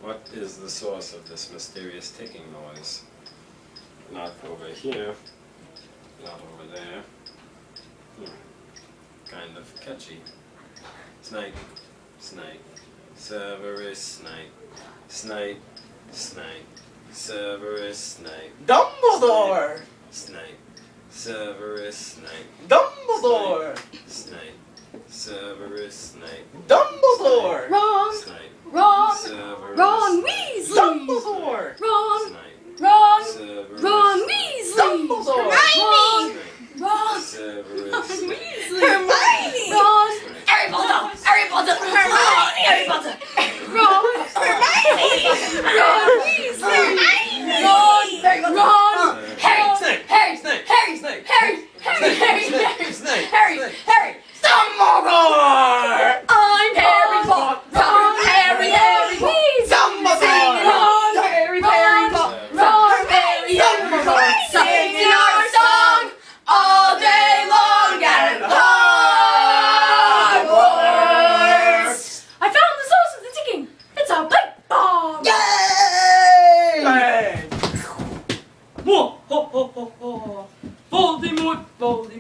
What is the source of this mysterious ticking noise? Not over here. Not over there. Kind of catchy. Snipe. Snipe. Severus Snipe. Snipe. Snipe. Severus Snipe. Dumbledore! Snipe. Severus Snipe. Dumbledore! Snipe. Severus Snipe. Dumbledore! Wrong. Snipe. Wrong. Severus Ron Snipe. Weasley. Dumbledore! Wrong. Snipe. Wrong. Severus Ron Snipe. Weasley. Dumbledore! Wrong. Snipe. Wrong. Severus Ron Snipe. Weasley. Hermione! Wrong. Snipe. Harry Potter. Harry Potter. Hermione. Harry Potter. Wrong. Hermione! Ron Weasley. Hermione! Ron. Ron. Harry. Snape! Harry. Snape! Harry. Snape! Harry. Harry. Harry. Snape! Harry. Snape! Harry. Snape! Harry. Dumbledore! I'm Harry Potter. Ron. Harry. Harry. Dumbledore! Ron. Harry. Harry Potter. Ron. Harry. Dumbledore! Singing our song all day long at Hogwarts. I found the source of the ticking. It's a pipe bomb. Yay! Whoa, ho, ho, ho, ho. Voldemort, Voldemort.